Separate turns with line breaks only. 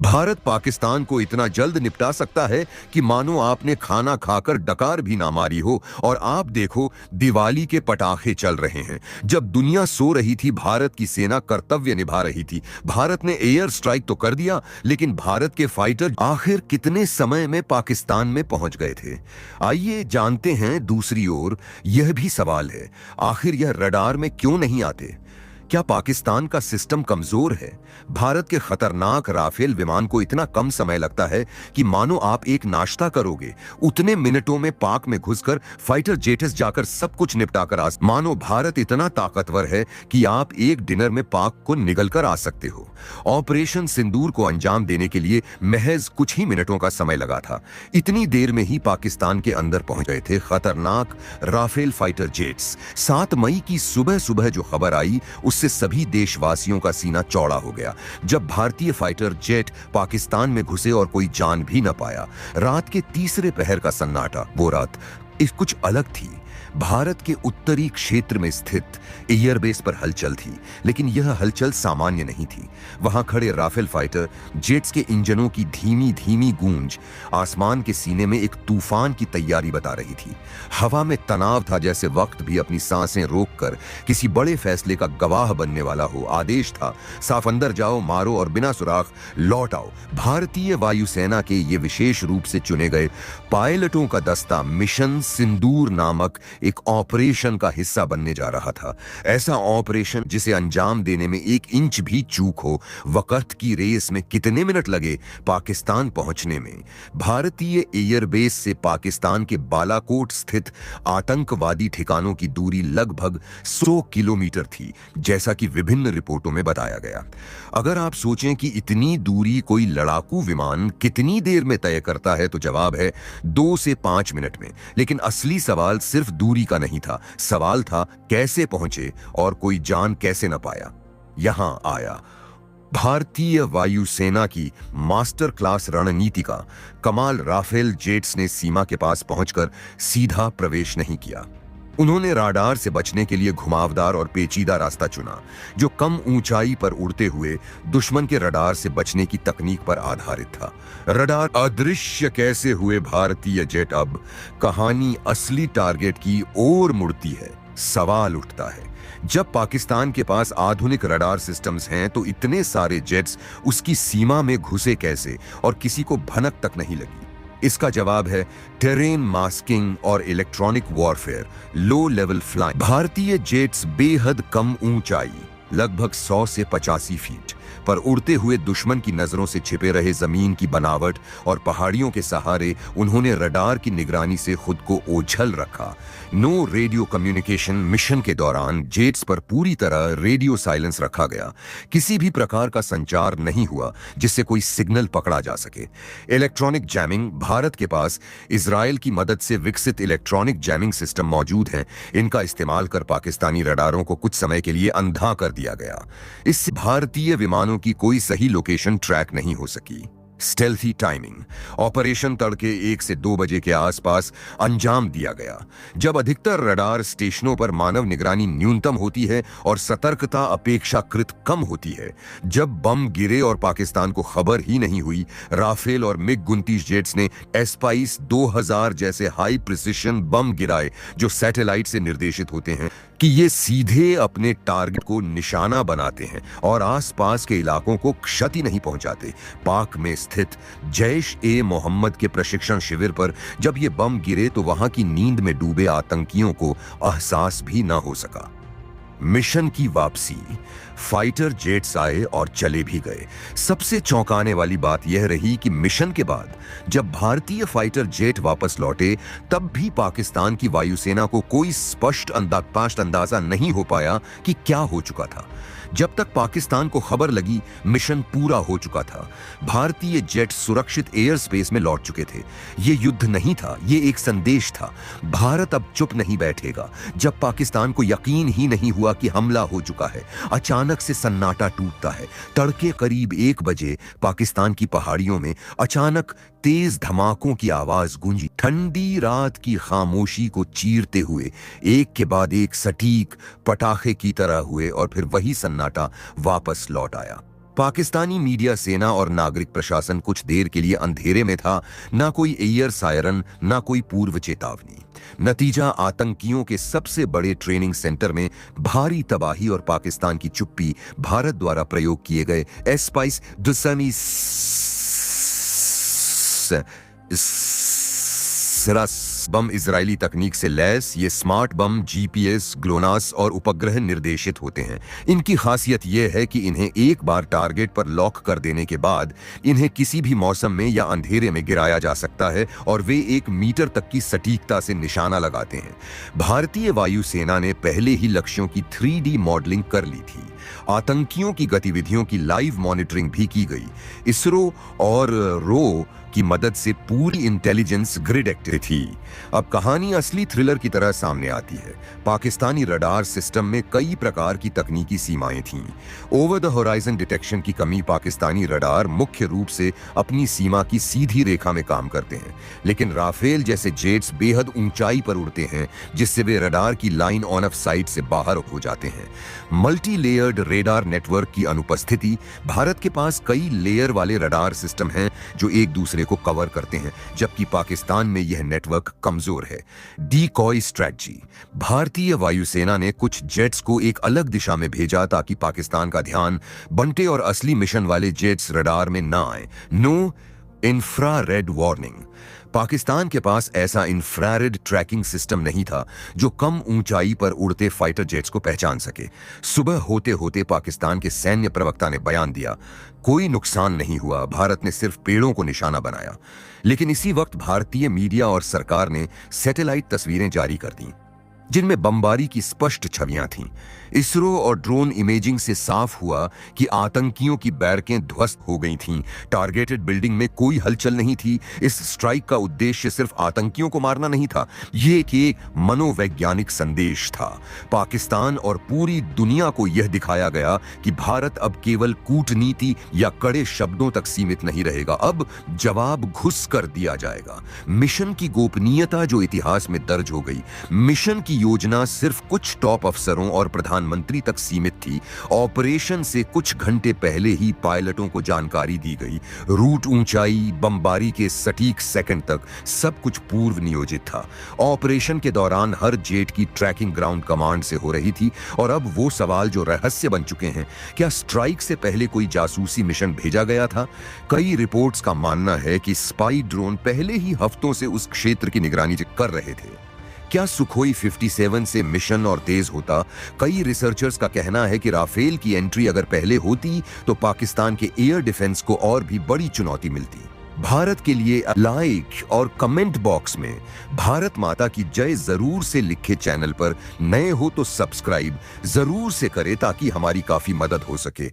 भारत पाकिस्तान को इतना जल्द निपटा सकता है कि मानो आपने खाना खाकर डकार भी ना मारी हो। और आप देखो, दिवाली के पटाखे चल रहे हैं। जब दुनिया सो रही थी, भारत की सेना कर्तव्य निभा रही थी। भारत ने एयर स्ट्राइक तो कर दिया, लेकिन भारत के फाइटर आखिर कितने समय में पाकिस्तान में पहुंच गए थे? आइए जानते हैं। दूसरी ओर यह भी सवाल है, आखिर यह रडार में क्यों नहीं आते? क्या पाकिस्तान का सिस्टम कमजोर है? भारत के खतरनाक राफेल विमान को इतना कम समय लगता है कि मानो आप एक नाश्ता करोगे, उतने मिनटों में पाक में घुसकर फाइटर जेट्स जाकर सब कुछ निपटा कर आ। मानो भारत इतना ताकतवर है कि आप एक डिनर में पाक को निगल कर आ सकते हो। ऑपरेशन सिंदूर को अंजाम देने के लिए महज कुछ ही मिनटों का समय लगा था। इतनी देर में ही पाकिस्तान के अंदर पहुंच गए थे खतरनाक राफेल फाइटर जेट्स। 7 मई की सुबह सुबह जो खबर आई, उससे सभी देशवासियों का सीना चौड़ा हो गया। जब भारतीय फाइटर जेट पाकिस्तान में घुसे और कोई जान भी न पाया। रात के तीसरे पहर का सन्नाटा, वो रात कुछ अलग थी। भारत के उत्तरी क्षेत्र में स्थित एयरबेस पर हलचल थी, लेकिन यह हलचल सामान्य नहीं थी। वहां खड़े राफेल फाइटर जेट्स के इंजनों की धीमी धीमी गूंज आसमान के सीने में एक तूफान की तैयारी बता रही थी। हवा में तनाव था, जैसे वक्त भी अपनी सांसें रोककर किसी बड़े फैसले का गवाह बनने वाला हो। आदेश था, साफ अंदर जाओ, मारो और बिना सुराख लौट आओ। भारतीय वायुसेना के ये विशेष रूप से चुने गए पायलटों का दस्ता मिशन सिंदूर नामक एक ऑपरेशन का हिस्सा बनने जा रहा था। ऐसा ऑपरेशन जिसे अंजाम देने में 1 इंच भी चूक हो। वक्त की रेस में कितने मिनट लगे पाकिस्तान पहुंचने में? भारतीय एयरबेस से पाकिस्तान के बालाकोट स्थित आतंकवादी ठिकानों की दूरी लगभग 100 किलोमीटर थी, जैसा कि विभिन्न रिपोर्टों में बताया गया। अगर आप सोचें कि इतनी दूरी कोई लड़ाकू विमान कितनी देर में तय करता है, तो जवाब है 2 से 5 मिनट में। लेकिन असली सवाल सिर्फ दूरी का नहीं था, सवाल था कैसे पहुंचे और कोई जान कैसे न पाया। यहां आया भारतीय वायुसेना की मास्टर क्लास रणनीति का कमाल। राफेल जेट्स ने सीमा के पास पहुंचकर सीधा प्रवेश नहीं किया। उन्होंने राडार से बचने के लिए घुमावदार और पेचीदा रास्ता चुना, जो कम ऊंचाई पर उड़ते हुए दुश्मन के रडार से बचने की तकनीक पर आधारित था। रडार अदृश्य कैसे हुए भारतीय जेट? अब कहानी असली टारगेट की ओर मुड़ती है। सवाल उठता है, जब पाकिस्तान के पास आधुनिक रडार सिस्टम्स हैं, तो इतने सारे जेट्स उसकी सीमा में घुसे कैसे और किसी को भनक तक नहीं लगी? इसका जवाब है टेरेन मास्किंग और electronic warfare, low level flying. भारतीय जेट्स बेहद कम ऊंचाई, लगभग 100 से 85 फीट पर उड़ते हुए दुश्मन की नजरों से छिपे रहे। जमीन की बनावट और पहाड़ियों के सहारे उन्होंने रडार की निगरानी से खुद को ओझल रखा। नो रेडियो कम्युनिकेशन मिशन के दौरान जेट्स पर पूरी तरह रेडियो साइलेंस रखा गया। किसी भी प्रकार का संचार नहीं हुआ जिससे कोई सिग्नल पकड़ा जा सके। इलेक्ट्रॉनिक जैमिंग, भारत के पास इजराइल की मदद से विकसित इलेक्ट्रॉनिक जैमिंग सिस्टम मौजूद हैं। इनका इस्तेमाल कर पाकिस्तानी रडारों को कुछ समय के लिए अंधा कर दिया गया। इससे भारतीय विमानों की कोई सही लोकेशन ट्रैक नहीं हो सकी। स्टेल्थी टाइमिंग, ऑपरेशन तड़के 1 से 2 बजे के आसपास अंजाम दिया गया, जब अधिकतर रडार स्टेशनों पर मानव निगरानी न्यूनतम होती है और सतर्कता अपेक्षाकृत कम होती है। जब बम गिरे और पाकिस्तान को खबर ही नहीं हुई, राफेल और मिग 29 जेट्स ने एस्पाइस 2000 जैसे हाई प्रिसिशन बम गिराए, जो सैटेलाइट से निर्देशित होते हैं कि ये सीधे अपने टारगेट को निशाना बनाते हैं और आसपास के इलाकों को क्षति नहीं पहुंचाते। पाक में स्थित जैश ए मोहम्मद के प्रशिक्षण शिविर पर जब ये बम गिरे, तो वहां की नींद में डूबे आतंकियों को एहसास भी ना हो सका। मिशन की वापसी, फाइटर जेट्स आए और चले भी गए। सबसे चौंकाने वाली बात यह रही कि मिशन के बाद जब भारतीय फाइटर जेट वापस लौटे, तब भी पाकिस्तान की वायुसेना को कोई स्पष्ट अंदाजा नहीं हो पाया कि क्या हो चुका था। जब तक पाकिस्तान को खबर लगी, मिशन पूरा हो चुका था। भारतीय जेट सुरक्षित एयर स्पेस में लौट चुके थे। ये युद्ध नहीं था, ये एक संदेश था। भारत अब चुप नहीं बैठेगा। जब पाकिस्तान को यकीन ही नहीं हुआ कि हमला हो चुका है, अचानक से सन्नाटा टूटता है। तड़के करीब 1 बजे पाकिस्तान की पहाड़ियों में अचानक तेज धमाकों की आवाज गूंजी। ठंडी रात की खामोशी को चीरते हुए एक के बाद एक सटीक पटाखे की तरह हुए और फिर वही सन्नाटा वापस लौट आया। पाकिस्तानी मीडिया, सेना और नागरिक प्रशासन कुछ देर के लिए अंधेरे में था। ना कोई एयर सायरन, ना कोई पूर्व चेतावनी। नतीजा, आतंकियों के सबसे बड़े ट्रेनिंग सेंटर में भारी तबाही और पाकिस्तान की चुप्पी। भारत द्वारा प्रयोग किए गए एस्पाइस दुसमी बम इजरायली तकनीक से लैस ये स्मार्ट बम जीपीएस, ग्लोनास और उपग्रह निर्देशित होते हैं। इनकी खासियत यह है कि इन्हें एक बार टारगेट पर लॉक कर देने के बाद इन्हें किसी भी मौसम में या अंधेरे में गिराया जा सकता है और वे 1 मीटर तक की सटीकता से निशाना लगाते हैं। भारतीय वायुसेना ने पहले ही लक्ष्यों की 3D मॉडलिंग कर ली थी। आतंकियों की गतिविधियों की लाइव मॉनिटरिंग भी की गई। इसरो और रो की मदद से पूरी इंटेलिजेंस ग्रिड एक्टिव थी। अब कहानी असली थ्रिलर की तरह सामने आती है। पाकिस्तानी रडार सिस्टम में कई प्रकार की तकनीकी सीमाएं थीं। ओवर द होराइजन डिटेक्शन की कमी। पाकिस्तानी रडार मुख्य रूप से अपनी सीमा की सीधी रेखा में काम करते हैं, लेकिन राफेल जैसे जेट्स बेहद ऊंचाई पर उड़ते हैं, जिससे वे रडार की लाइन ऑन ऑफ साइट से बाहर हो जाते हैं। मल्टी लेयर्ड रेडार नेटवर्क की अनुपस्थिति। भारत के पास कई लेयर वाले रडार सिस्टम हैं जो एक दूसरे को कवर करते हैं, जबकि पाकिस्तान में यह नेटवर्क कमजोर है। डीकॉय स्ट्रेटजी। भारतीय वायुसेना ने कुछ जेट्स को एक अलग दिशा में भेजा ताकि पाकिस्तान का ध्यान बंटे और असली मिशन वाले जेट्स रडार में ना आए। No infrared warning. पाकिस्तान के पास ऐसा इंफ्रारेड ट्रैकिंग सिस्टम नहीं था जो कम ऊंचाई पर उड़ते फाइटर जेट्स को पहचान सके। सुबह होते होते पाकिस्तान के सैन्य प्रवक्ता ने बयान दिया, कोई नुकसान नहीं हुआ, भारत ने सिर्फ पेड़ों को निशाना बनाया। लेकिन इसी वक्त भारतीय मीडिया और सरकार ने सैटेलाइट तस्वीरें जारी कर दी जिनमें बमबारी की स्पष्ट छवियां थीं। इसरो और ड्रोन इमेजिंग से साफ हुआ कि आतंकियों की बैरकें ध्वस्त हो गई थीं। टारगेटेड बिल्डिंग में कोई हलचल नहीं थी। इस स्ट्राइक का उद्देश्य सिर्फ आतंकियों को मारना नहीं था, ये एक मनोवैज्ञानिक संदेश था। पाकिस्तान और पूरी दुनिया को यह दिखाया गया कि भारत अब केवल कूटनीति या कड़े शब्दों तक सीमित नहीं रहेगा, अब जवाब घुस कर दिया जाएगा। मिशन की गोपनीयता जो इतिहास में दर्ज हो गई। मिशन की योजना सिर्फ कुछ टॉप अफसरों और प्रधानमंत्री तक सीमित थी। ऑपरेशन से कुछ घंटे पहले ही पायलटों को जानकारी दी गई। रूट, ऊंचाई, बमबारी के सटीक सेकंड तक सब कुछ पूर्व नियोजित था। ऑपरेशन के दौरान हर जेट की ट्रैकिंग ग्राउंड कमांड से हो रही थी। और अब वो सवाल जो रहस्य बन चुके हैं, क्या स्ट्राइक से पहले कोई जासूसी मिशन भेजा गया था? कई रिपोर्ट्स का मानना है कि स्पाई ड्रोन पहले ही हफ्तों से उस क्षेत्र की निगरानी कर रहे थे। क्या सुखोई 57 से मिशन और तेज होता? कई रिसर्चर्स का कहना है कि राफेल की एंट्री अगर पहले होती तो पाकिस्तान के एयर डिफेंस को और भी बड़ी चुनौती मिलती। भारत के लिए लाइक और कमेंट बॉक्स में भारत माता की जय जरूर से लिखे। चैनल पर नए हो तो सब्सक्राइब जरूर से करें ताकि हमारी काफी मदद हो सके।